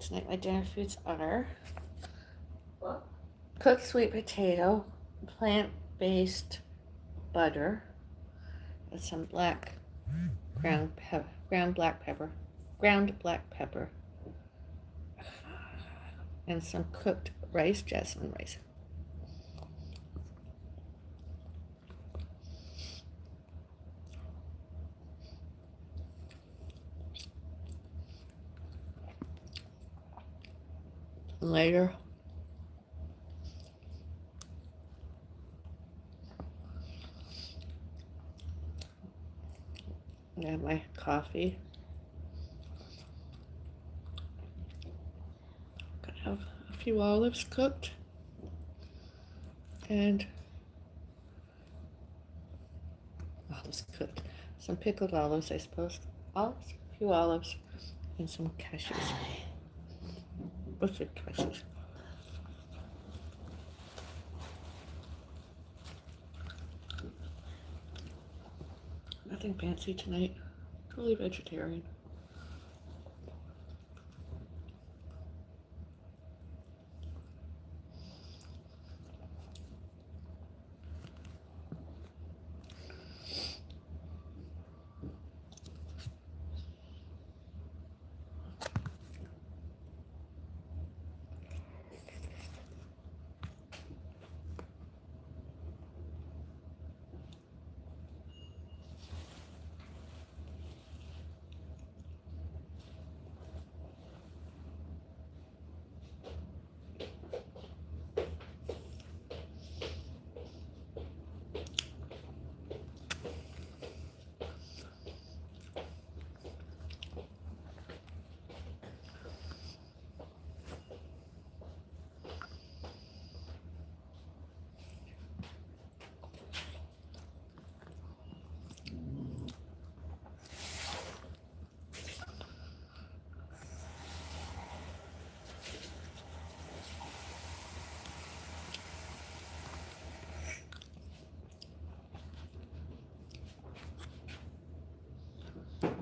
tonight my dinner foods are What? cooked sweet potato, plant-based butter, with some ground black pepper, and some cooked rice, jasmine rice. And later, I have my coffee. Gonna have a few olives cooked, and olives cooked. Some pickled olives, I suppose. Olives, a few olives, and some cashews. Roasted cashews. Nothing fancy tonight. Totally vegetarian.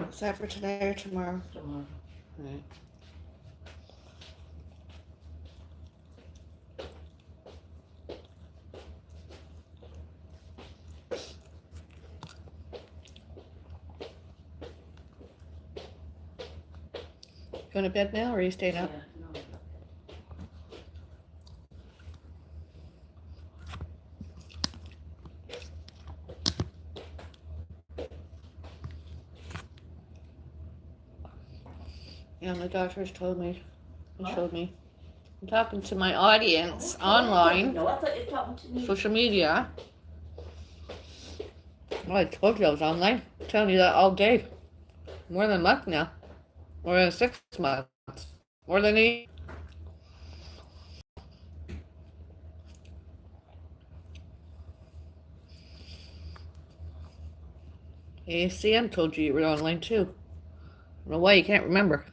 Is that for today or tomorrow? Tomorrow. All right. Going to bed now, or are you staying up? Yeah, no. Yeah, my doctors told me. They What? showed me. I'm talking to my audience online, No, I thought you were talking to me. social media. Well, I told you I was online. I'm telling you that all day. More than a month now. More than 6 months. More than a year. ACM told you were online too. I don't know why you can't remember.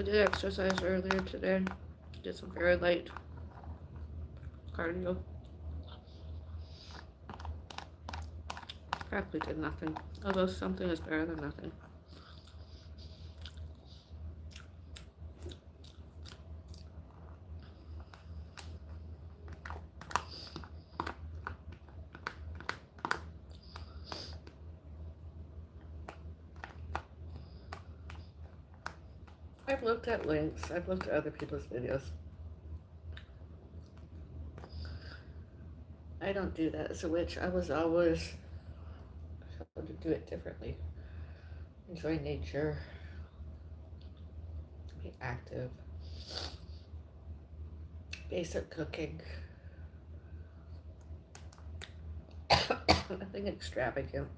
did exercise earlier today. Did some very light cardio. Practically did nothing. Although something is better than nothing. I've looked at links. I've looked at other people's videos. I don't do that as a witch. I was always told to do it differently. Enjoy nature. Be active. Basic cooking. Nothing extravagant.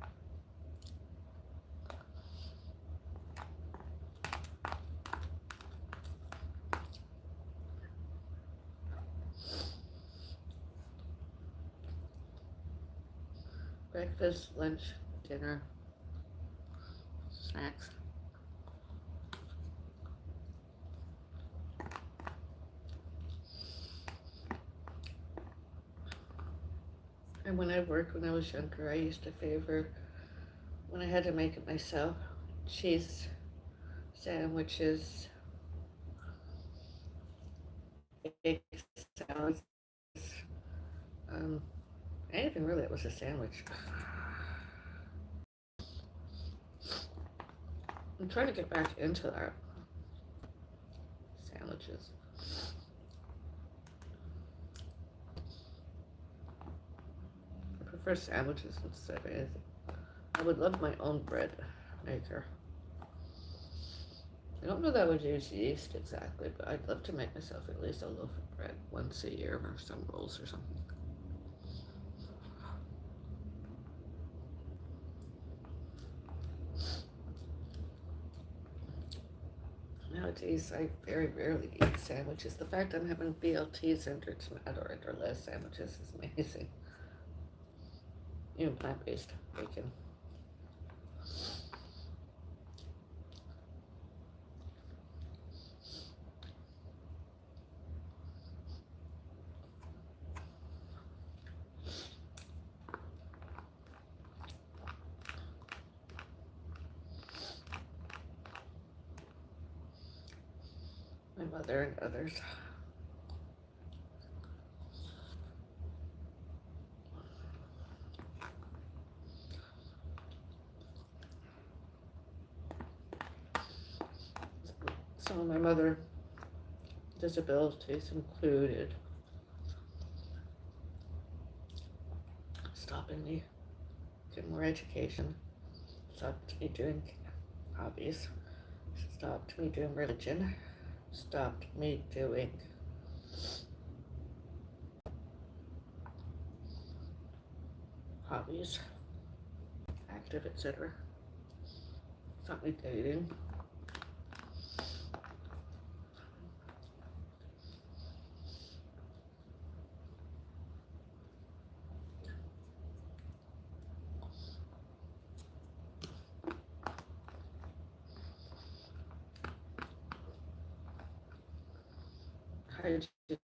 Breakfast, lunch, dinner, snacks. And when I worked when I was younger, I used to favor, when I had to make it myself, cheese sandwiches, egg salads, anything really that was a sandwich. I'm trying to get back into that. Sandwiches. I prefer sandwiches instead of anything. I would love my own bread maker. I don't know that I would use yeast exactly, but I'd love to make myself at least a loaf of bread once a year or some rolls or something. Nowadays, I very rarely eat sandwiches. The fact I'm having BLTs and or less sandwiches is amazing. Even plant-based bacon. My mother and others. Some of my mother's disabilities included stopping me getting more education, stopped me doing hobbies, stopped me doing religion, stopped me doing hobbies, active, etc. Stopped me dating. Hired to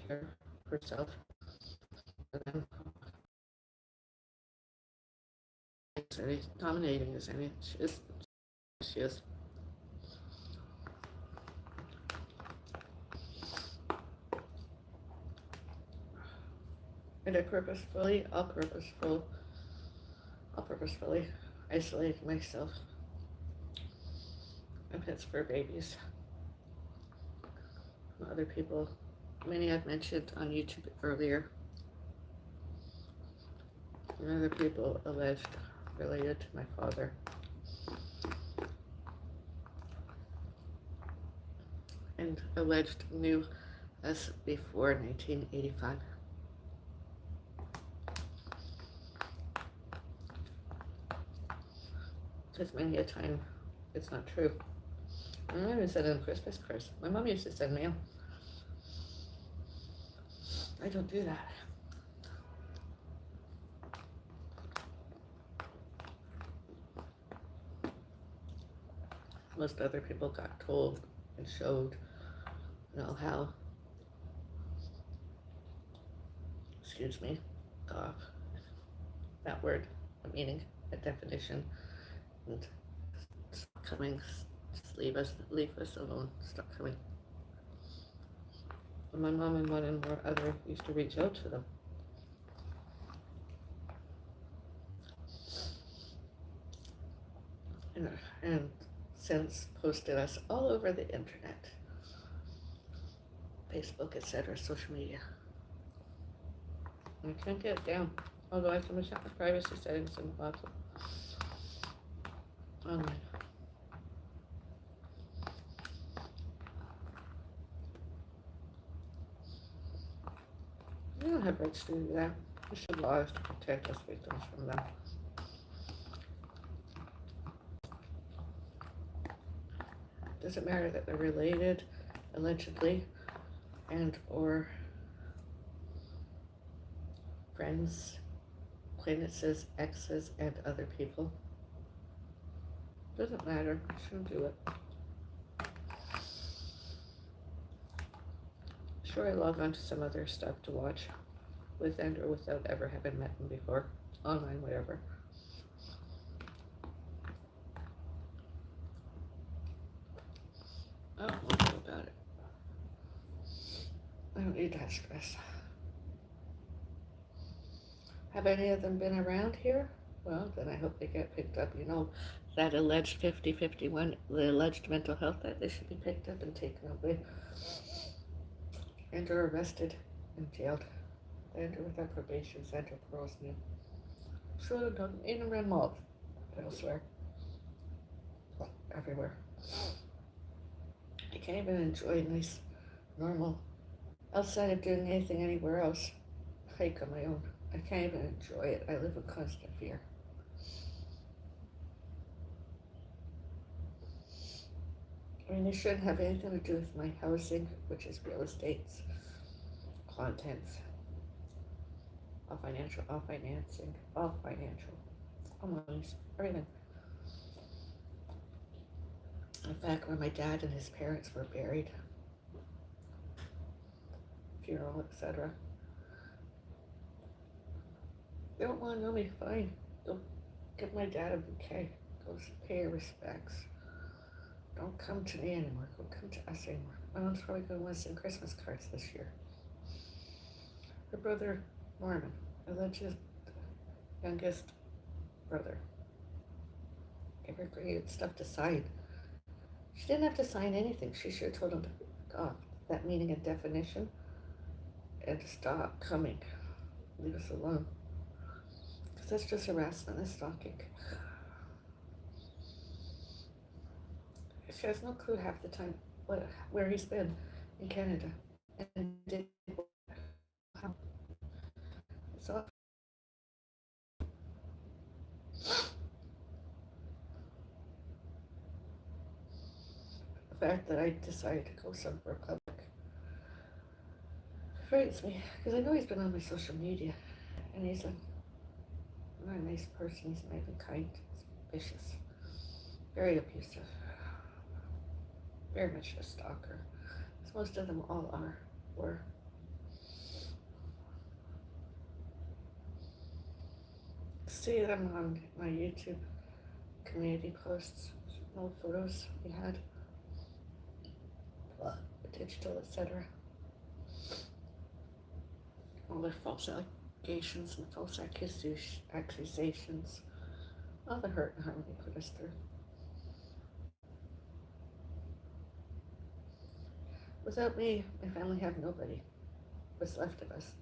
here herself, and then any dominating as any she is. And I'll purposefully isolate myself. And pets for babies. From other people, many I've mentioned on YouTube earlier. And other people alleged related to my father. And alleged knew us before 1985. Because many a time it's not true. I even sent in Christmas cards. My mom used to send mail. I don't do that. Most other people got told and showed, how, excuse me, cough, that word, a meaning, a definition, and stop coming, just leave us alone, stop coming. And my mom and one and more other used to reach out to them. And since posted us all over the internet, Facebook, etc., social media. I can't get it down, although I can check the privacy settings and lots of online. We don't have rights to do that. We should laws to protect us victims from them. Does it matter that they're related, allegedly, and or friends, acquaintances, exes, and other people? Doesn't matter. Shouldn't do it. Sure, I log on to some other stuff to watch, with and or without ever having met them before, online, whatever. I don't want to know about it. I don't need that stress. Have any of them been around here? Well, then I hope they get picked up. That alleged 50-51, the alleged mental health, that they should be picked up and taken away and or arrested and jailed and or without probation, center, parole's new. So in and around malls, elsewhere, everywhere. I can't even enjoy a nice, normal, outside of doing anything anywhere else, hike on my own. I can't even enjoy it. I live in constant fear. I mean, it shouldn't have anything to do with my housing, which is real estate's contents, all financial, all financing, all financial, all monies, everything. In fact, when my dad and his parents were buried, funeral, etc., they don't want to know me, fine. Go give my dad a bouquet. Go pay your respects. Don't come to me anymore. Don't come to us anymore. My mom's probably going to want to send Christmas cards this year. Her brother, Norman, alleged youngest brother, gave her great stuff to sign. She didn't have to sign anything. She should have told him to pick off that meaning and definition and to stop coming. Leave us alone. Because that's just harassment and stalking. She has no clue half the time where he's been in Canada and did how. So the fact that I decided to go somewhere public frightens me because I know he's been on my social media and he's not a nice person. He's not even kind. He's vicious, very abusive, very much a stalker. As most of them all were. See them on my YouTube community posts, old photos we had, digital, etc. All their false allegations and false accusations, all the hurt and harm they put us through. Without me, my family have nobody. What's left of us,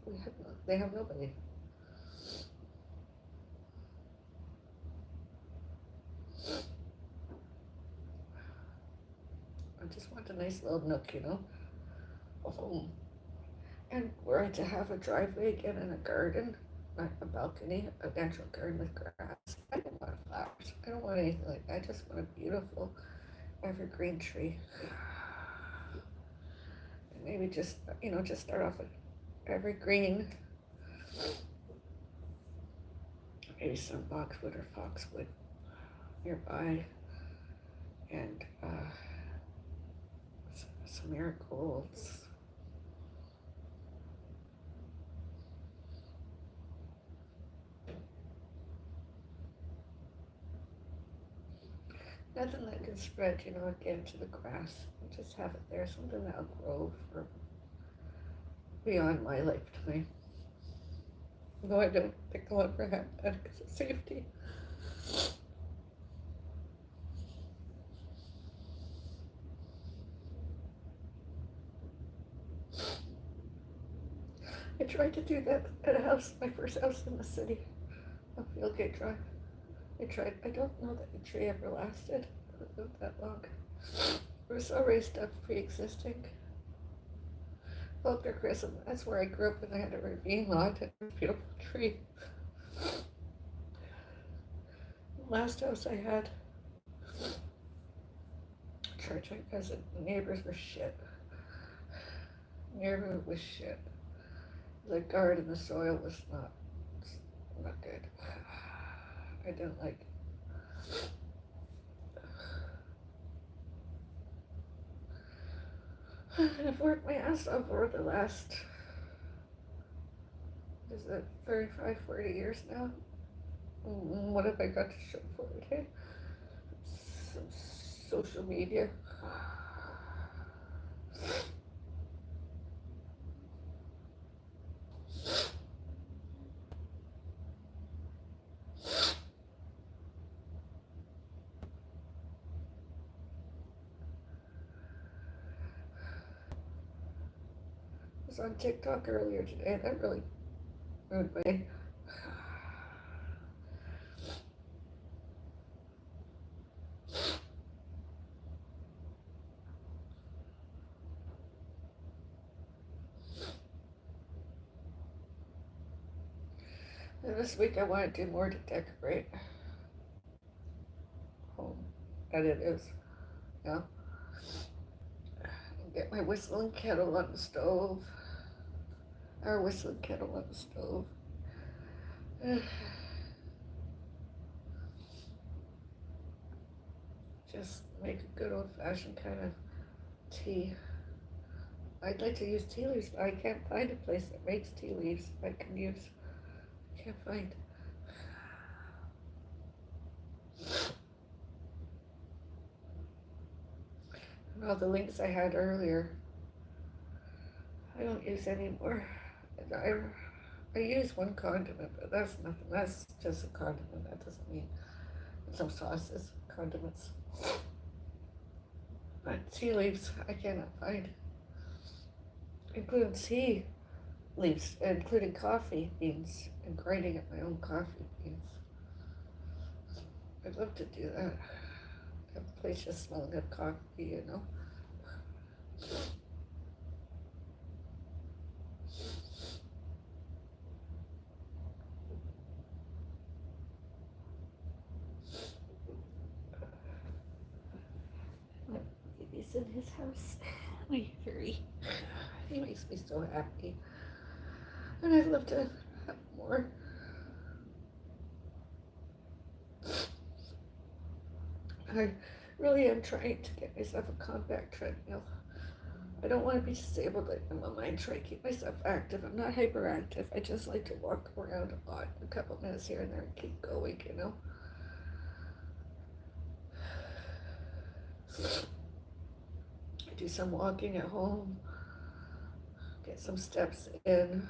they have nobody. I just want a nice little nook, a home. And were I to have a driveway again and a garden, not a balcony, a natural garden with grass. I don't want flowers. I don't want anything like that. I just want a beautiful evergreen tree. And maybe just start off with evergreen. Maybe some boxwood or foxwood nearby. and some miracles. Nothing that can spread, again to the grass. Just have it there, something that'll grow for beyond my lifetime. Though I don't think I'll ever have that because of safety. I tried to do that at a house, my first house in the city, on Fieldgate Drive. I tried. I don't know that the tree ever lasted that long. It was already stuff pre-existing. Faulkner Crescent, that's where I grew up, and I had a ravine lot and a beautiful tree. The last house I had, church, because the neighbors were shit. The neighborhood was shit. The garden, the soil was not good. I didn't like it. I've worked my ass off over the last, 35, 40 years now? What have I got to show for it, hey? Some social media. I was on TikTok earlier today, and that really ruined me. And this week I want to do more to decorate home, and it is, yeah. Get my whistling kettle on the stove. Our whistling kettle on the stove. Just make a good old-fashioned kind of tea. I'd like to use tea leaves, but I can't find a place that makes tea leaves I can use. I can't find. And all the links I had earlier, I don't use anymore. I use one condiment, but that's nothing. That's just a condiment. That doesn't mean some sauces, condiments. But tea leaves, I cannot find. Including tea leaves, including coffee beans, and grinding up my own coffee beans. I'd love to do that. Have a place just smelling of coffee, My baby's in his house. My furry. He makes me so happy. And I'd love to have more. I really am trying to get myself a compact treadmill. I don't want to be disabled like my mom. I try to keep myself active. I'm not hyperactive. I just like to walk around a lot, a couple minutes here and there, and keep going, I do some walking at home, get some steps in.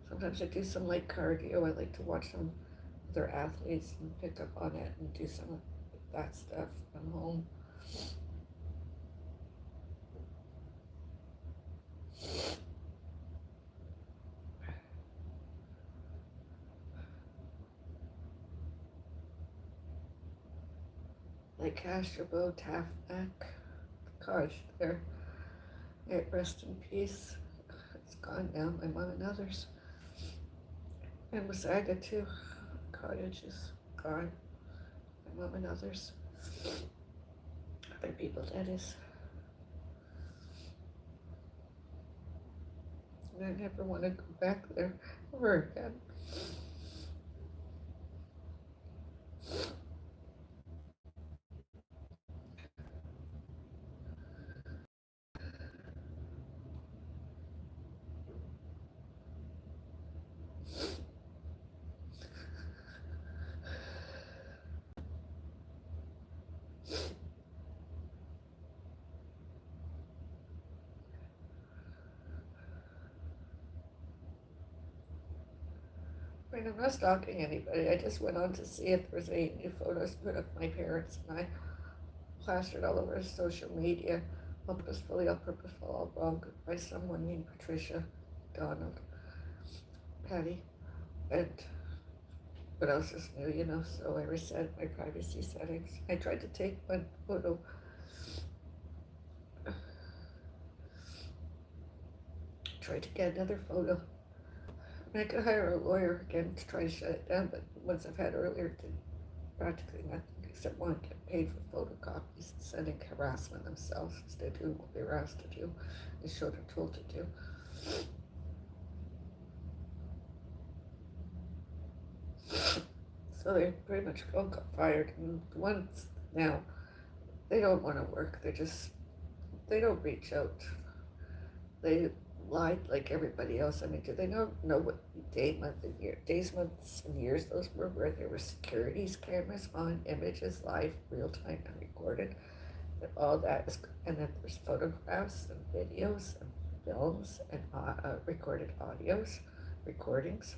Sometimes I do some light cardio. I like to watch some other athletes and pick up on it and do some of that stuff from home. Like Castor Bow, Taffneck, cottage there. May it rest in peace. It's gone now, my mom and others. And Wasaga too. Cottage is gone. My mom and others. Other people, that is. And I never want to go back there ever again. I mean, I'm not stalking anybody. I just went on to see if there was any new photos put of my parents, and I plastered all over social media, all purposeful, all wrong, by someone named Patricia, Donald, Patty, and what else is new, so I reset my privacy settings. I tried to take one photo, tried to get another photo. I could hire a lawyer again to try to shut it down, but the ones I've had earlier did practically nothing except one get paid for photocopies and sending harassment themselves instead of doing what they were asked to do and showed or told to do. So they pretty much all got fired, and the ones now, they don't want to work. They don't reach out. They lied like everybody else. I mean, do they know what days, months, and years those were, where there were securities cameras on images live, real time, and recorded? That all that is, and then there's photographs and videos and films and recorded recordings.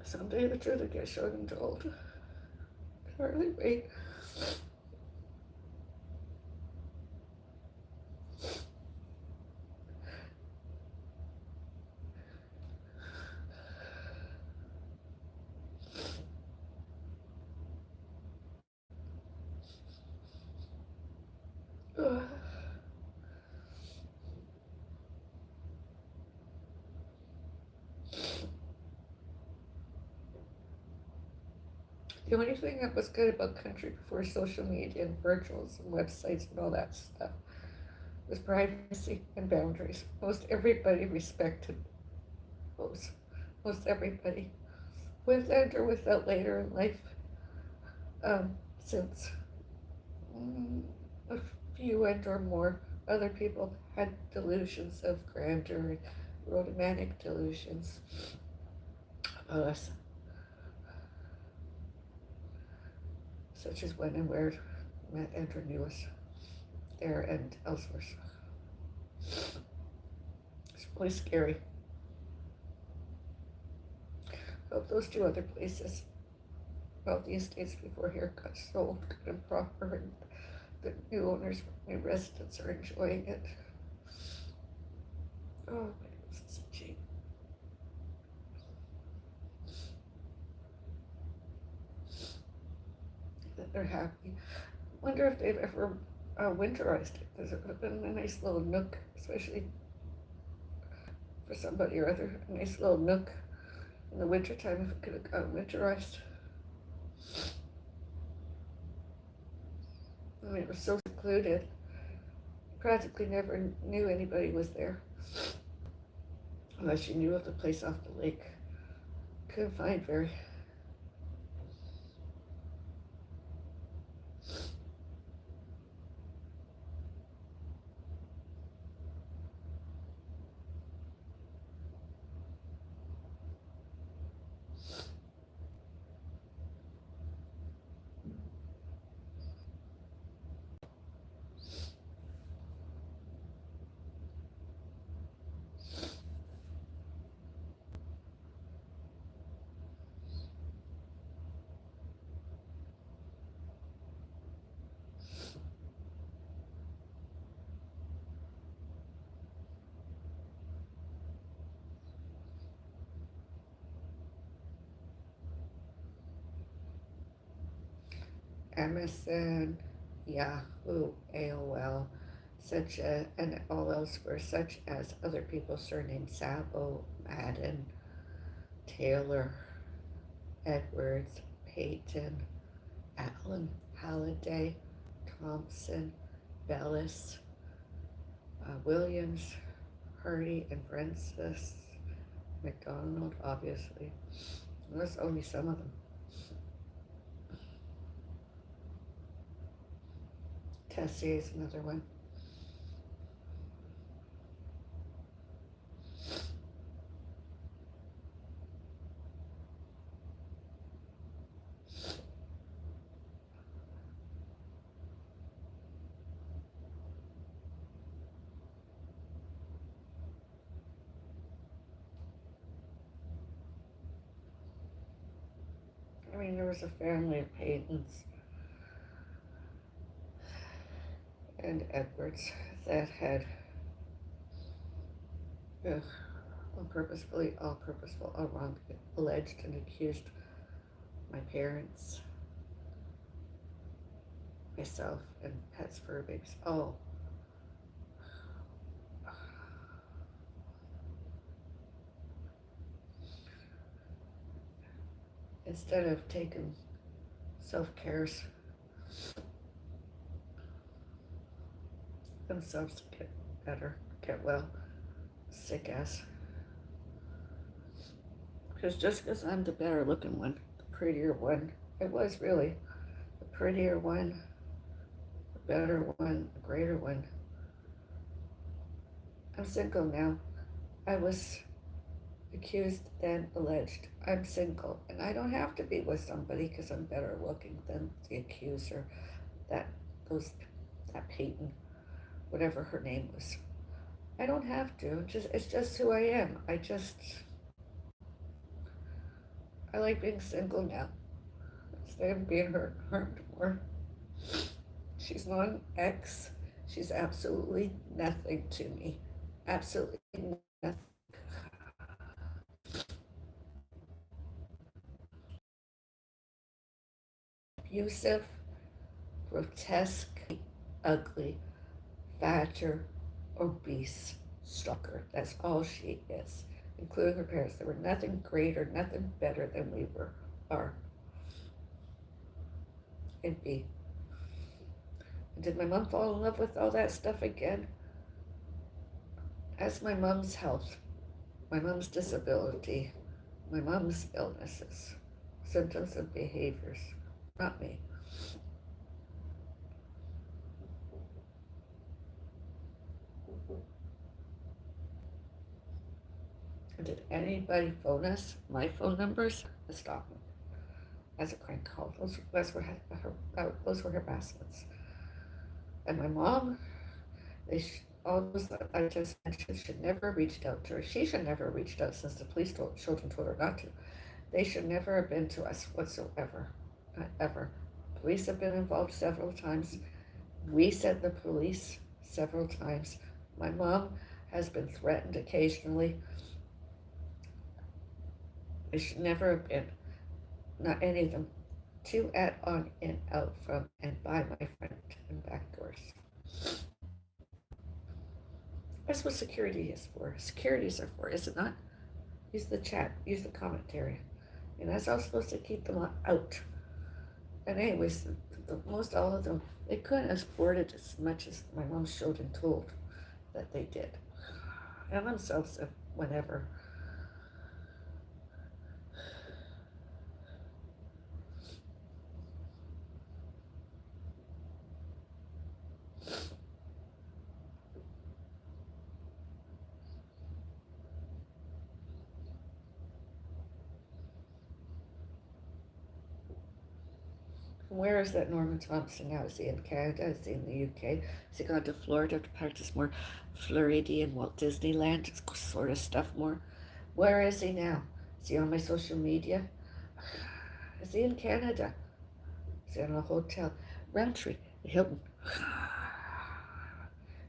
Someday the truth will get shown and told. Hardly wait. The only thing that was good about country before social media and virtuals and websites and all that stuff was privacy and boundaries. Most everybody respected those. Most everybody, with and or without later in life, since a few and or more other people had delusions of grandeur, romantic delusions about us, such as when and where met and or knew us there and elsewhere. It's really scary. Hope those two other places, well, the estates before here got sold good and proper, and the new owners, new residents are enjoying it. Oh, my nose is itchy. That they're happy. Wonder if they've ever winterized it. There's been a nice little nook, especially for somebody or other, a nice little nook in the wintertime if it could have gotten winterized. I mean, it was so secluded. Practically never knew anybody was there. Unless you knew of the place off the lake. Couldn't find very. MSN, Yahoo, AOL, and all elsewhere, such as other people's surnames: Sabo, Madden, Taylor, Edwards, Payton, Allen, Halliday, Thompson, Bellis, Williams, Hardy, and Francis McDonald, obviously. And there's only some of them. Tessier is another one. mean, there was a family of Paytons and Edwards that had ugh, all purposeful, all wrong, alleged and accused my parents, myself, and pets furbabies. Oh, instead of taking self-cares themselves to get better, get well, sick ass. Because just because I'm the better looking one, the prettier one, it was really the prettier one, the better one, the greater one. I'm single now. I was accused then alleged. I'm single, and I don't have to be with somebody because I'm better looking than the accuser, that those that Peyton, whatever her name was. I don't have to. It's just who I am. I like being single now instead of being harmed more. She's not an ex. She's absolutely nothing to me. Absolutely nothing. Abusive, grotesque, ugly, badger, obese stalker. That's all she is, including her parents. They were nothing greater, nothing better than we are, and be. And did my mom fall in love with all that stuff again? As my mom's health, my mom's disability, my mom's illnesses, symptoms and behaviors, not me. And did anybody phone us? My phone numbers? Stop me. As a crank call. Those were harassments. And my mom, all those that I just mentioned should never have reached out to her. She should never have reached out since the children told her not to. They should never have been to us whatsoever. Not ever. Police have been involved several times. We sent the police several times. My mom has been threatened occasionally. They should never have been. Not any of them. To, at, on, in, out, from, and by my front and back doors. That's what security is for. Securities are for, is it not? Use the chat, use the commentary. And that's all supposed to keep them out. And anyways, most all of them, they couldn't afford it as much as my mom showed and told that they did. And themselves, whenever. Where is that Norman Thompson now? Is he in Canada? Is he in the UK? Has he gone to Florida to practice more Floridian Walt Disneyland sort of stuff more? Where is he now? Is he on my social media? Is he in Canada? Is he in a hotel? Roundtree, the Hilton.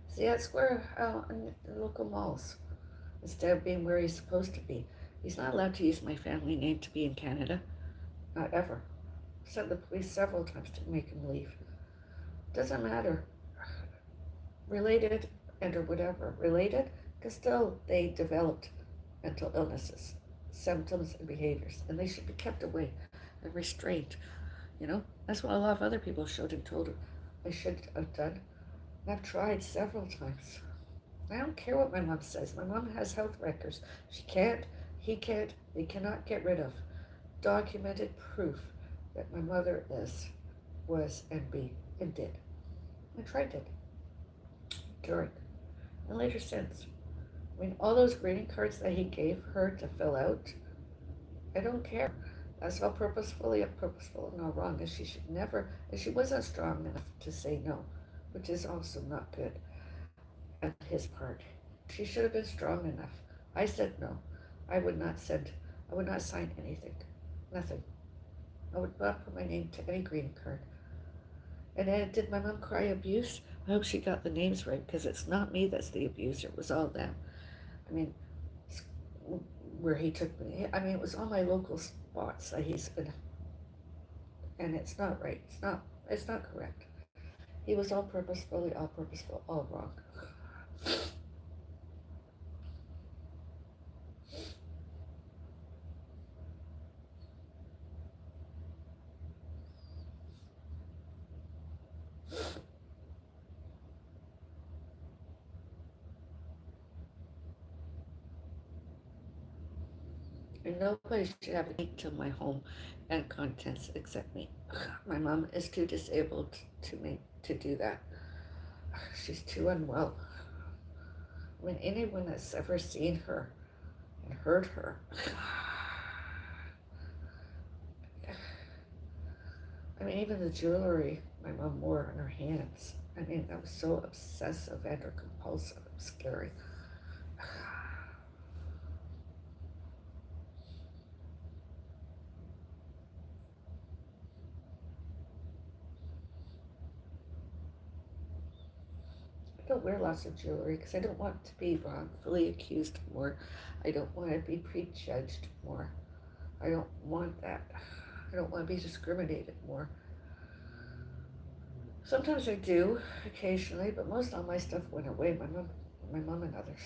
See, that's where in the local malls, instead of being where he's supposed to be. He's not allowed to use my family name to be in Canada. Not ever. Sent the police several times to make him leave. Doesn't matter. Related and or whatever. Related, because still they developed mental illnesses, symptoms and behaviors, and they should be kept away and restrained. That's what a lot of other people showed and told her I should have done. And I've tried several times. I don't care what my mom says. My mom has health records. She can't, he can't, they cannot get rid of documented proof that my mother was, and be, and did. I tried it. During. And later since. I mean, all those greeting cards that he gave her to fill out, I don't care. That's all purposeful and all wrong. And she should never, and she wasn't strong enough to say no, which is also not good on his part. She should have been strong enough. I said no. I would not sign anything. Nothing. I would not put my name to any greeting card. And then, did my mom cry abuse? I hope she got the names right, because it's not me that's the abuser. It was all them. I mean, where he took me. I mean, it was all my local spots that he's been, and it's not right. It's not. It's not correct. He was all purposeful, all wrong. And nobody should have a key to my home and contents except me. My mom is too disabled to do that. She's too unwell. I mean, anyone that's ever seen her and heard her. I mean, even the jewelry my mom wore on her hands. I mean, that was so obsessive and or compulsive. It was scary. I don't wear lots of jewelry because I don't want to be wrongfully accused more. I don't want to be prejudged more. I don't want that. I don't want to be discriminated more. Sometimes I do, occasionally, but most all my stuff went away. My mom and others.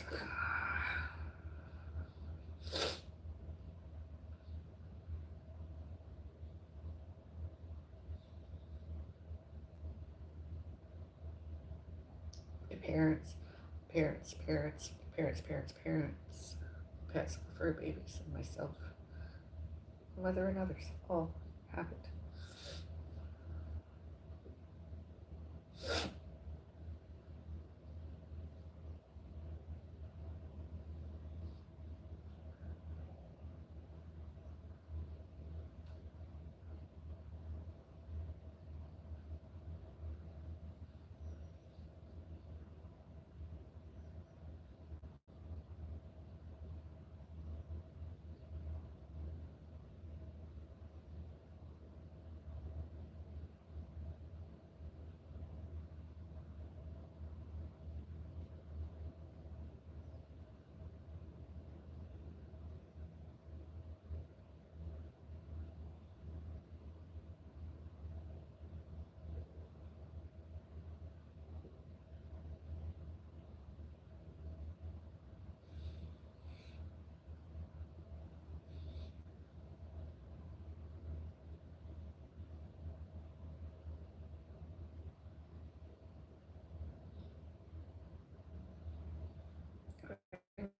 My parents, pets, fur babies, and myself, my mother and others all happened.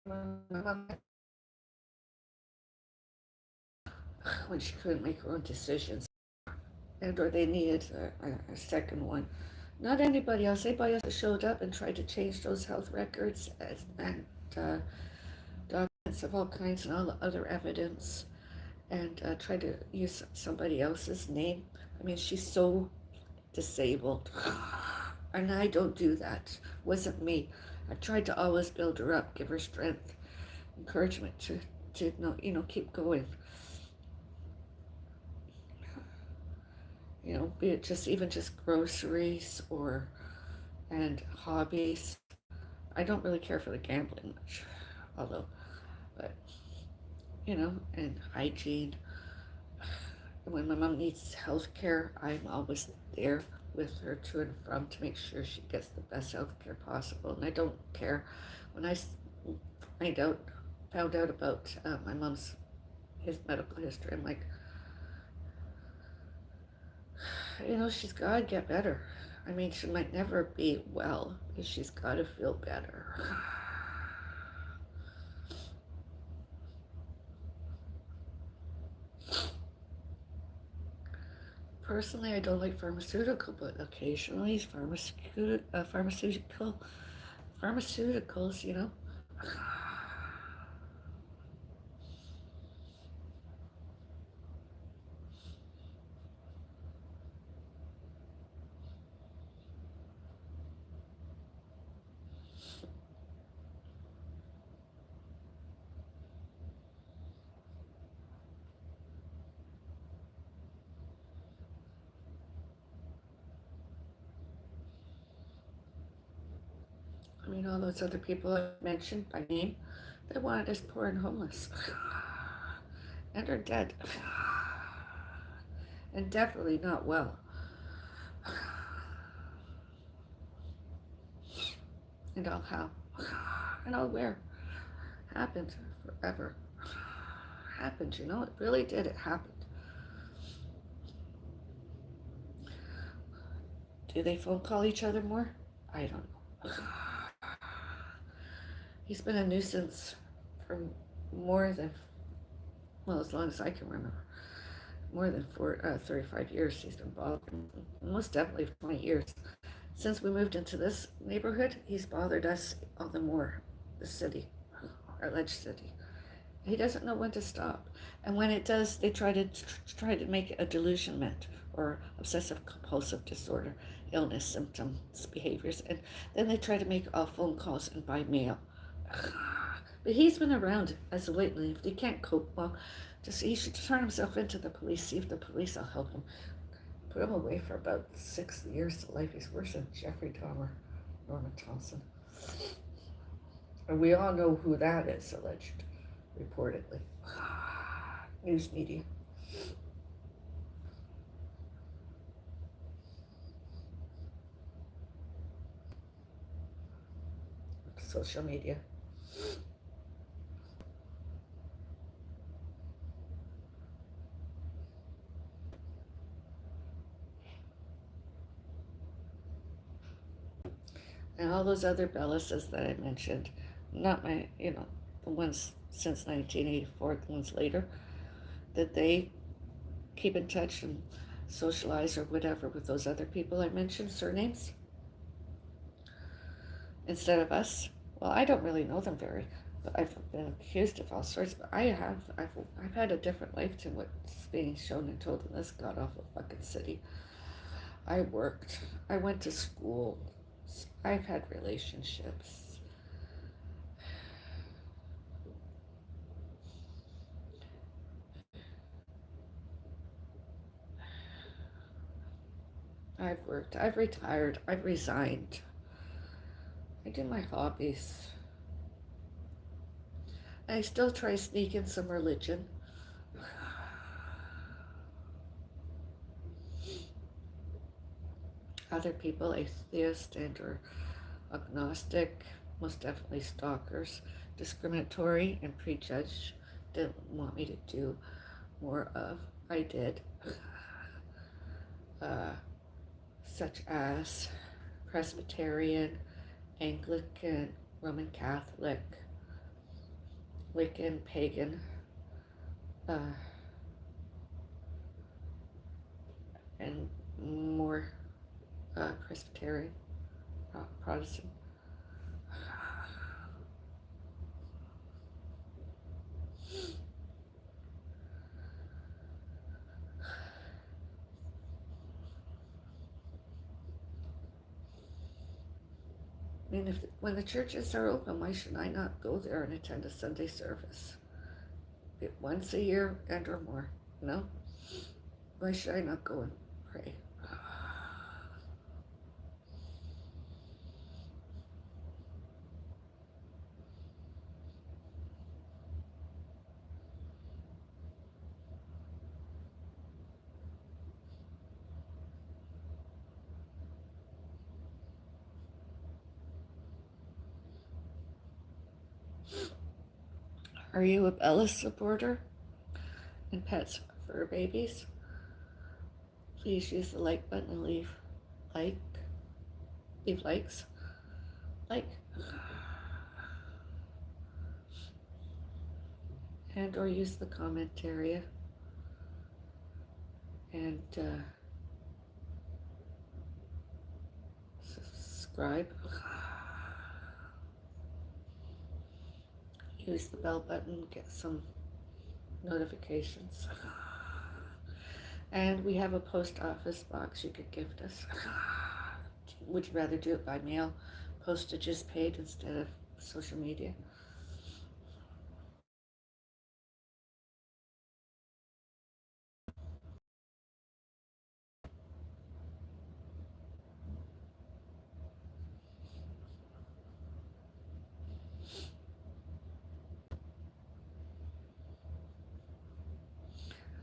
My mom, when she couldn't make her own decisions, and or they needed a second one. Not anybody else. Anybody else showed up and tried to change those health records and documents of all kinds and all the other evidence and tried to use somebody else's name. I mean, she's so disabled. And I don't do that. Wasn't me. I tried to always build her up, give her strength, encouragement to keep going. Be it just even just groceries or and hobbies. I don't really care for the gambling much, although, but and hygiene. When my mom needs health care, I'm always there with her to and from to make sure she gets the best health care possible. And I don't care when I find out found out about my mom's his medical history. I'm like, she's got to get better. I mean, she might never be well, but she's got to feel better. Personally, I don't like pharmaceutical, but occasionally pharmaceuticals, know, those other people I mentioned by name, they wanted us poor and homeless. And are dead. And definitely not well. And all how. And all where. Happened forever. Happened, you know, it really did. It happened. Do they phone call each other more? I don't know. He's been a nuisance for more than, well, as long as I can remember. More than 35 years he's been bothering. Most definitely 20 years. Since we moved into this neighborhood, he's bothered us all the more. The city, our alleged city. He doesn't know when to stop. And when it does, they try to make it a delusionment or obsessive compulsive disorder, illness, symptoms, behaviors, and then they try to make all phone calls and by mail. But he's been around as of lately. If he can't cope, well, just he should turn himself into the police, see if the police will help him. Put him away for about 6 years to life. He's worse than Jeffrey Dahmer, Norman Thompson. And we all know who that is, alleged, reportedly. News media. Social media. And all those other Bellises that I mentioned, not my, the ones since 1984, the ones later, that they keep in touch and socialize or whatever with those other people I mentioned, surnames, instead of us. Well, I don't really know them very, but I've been accused of all sorts, but I've had a different life than what's being shown and told in this god-awful fucking city. I worked, I went to school, I've had relationships. I've worked, I've retired, I've resigned. I do my hobbies. I still try to sneak in some religion. Other people, atheist and or agnostic, most definitely stalkers, discriminatory and prejudged, didn't want me to do more of. I did. Such as Presbyterian, Anglican, Roman Catholic, Wiccan, pagan, and more Presbyterian, Protestant. I mean, when the churches are open, why should I not go there and attend a Sunday service? Once a year and or more, you know? Why should I not go and pray? Are you a Bellis supporter and pets fur babies? Please use the like button and leave likes. Like. And or use the comment area and subscribe. Use the bell button, get some notifications. And we have a post office box you could gift us. Would you rather do it by mail? Postage is paid instead of social media.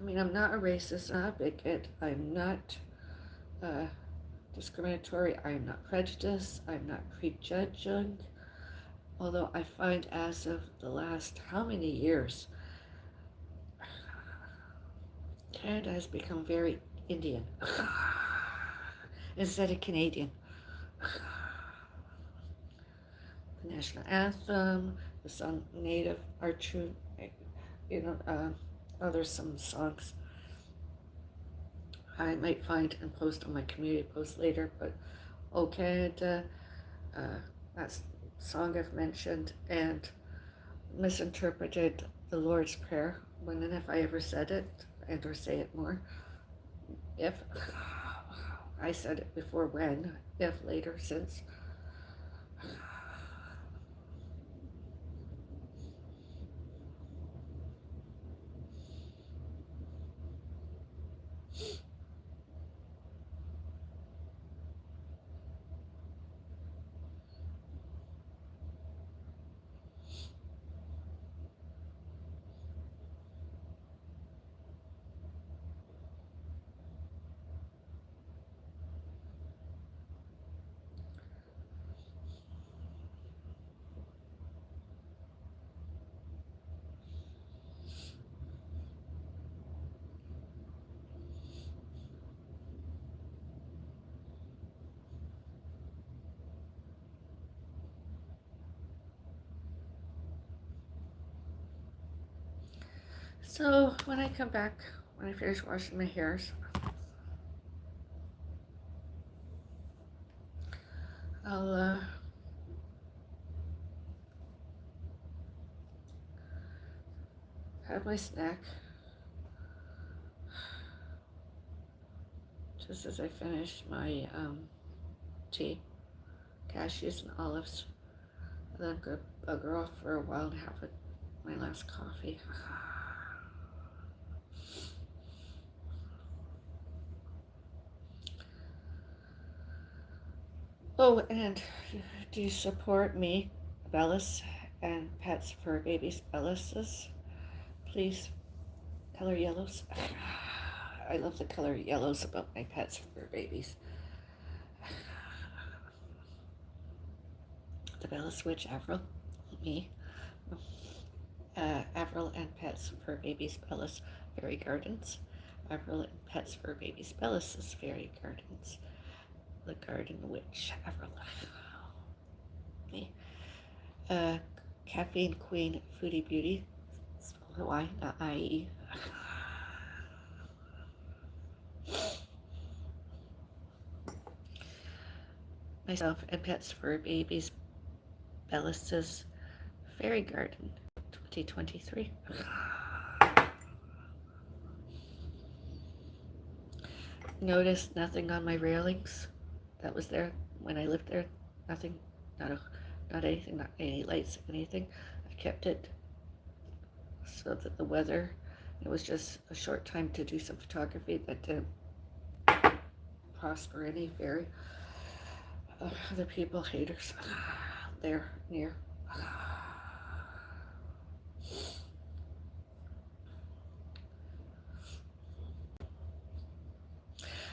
I mean, I'm not a racist, I'm not a bigot, I'm not uh, discriminatory, I'm not prejudiced, I'm not prejudging. Although I find as of the last how many years, Canada has become very Indian instead of Canadian. The national anthem, the song Native are true, there's some songs I might find and post on my community post later, but Oh Canada, that's the song I've mentioned, and misinterpreted the Lord's Prayer when and if I ever said it and or say it more. If I said it before, when, if later, since. So when I come back, when I finish washing my hairs, I'll have my snack just as I finish my tea, cashews and olives, and then I'm gonna bugger off for a while and have my last coffee. Oh, and do you support me, Bellis, and Pets for Babies Bellises? Please, color yellows. I love the color yellows about my Pets for Babies. The Bellis Witch, Avril, me. Avril and Pets for Babies Bellis Fairy Gardens. Avril and Pets for Babies Bellis' Fairy Gardens. The Garden Witch, Avril. Me. Caffeine Queen Foodie Beauty. Spelled Y, not I-E. Myself and Pets for Babies Bellis' Fairy Garden 2023. Notice nothing on my railings that was there when I lived there. Nothing, not anything, not any lights, anything. I kept it so that the weather, it was just a short time to do some photography that didn't prosper any very other people, haters there near.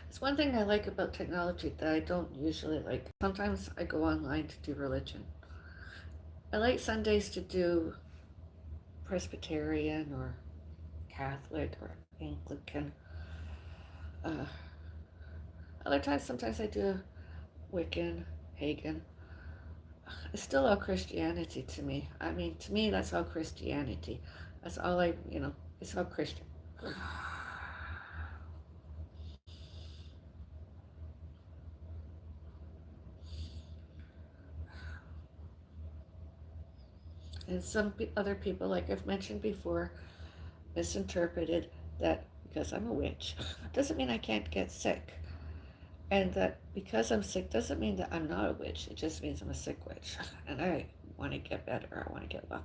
It's one thing I like about technology that I don't usually like. Sometimes I go online to do religion. I like Sundays to do Presbyterian or Catholic or Anglican. Other times, sometimes I do Wiccan, pagan. It's still all Christianity to me. I mean, to me, that's all Christianity. That's all it's all Christian. And some other people, like I've mentioned before, misinterpreted that because I'm a witch doesn't mean I can't get sick. And that because I'm sick doesn't mean that I'm not a witch. It just means I'm a sick witch. And I want to get better. I want to get well.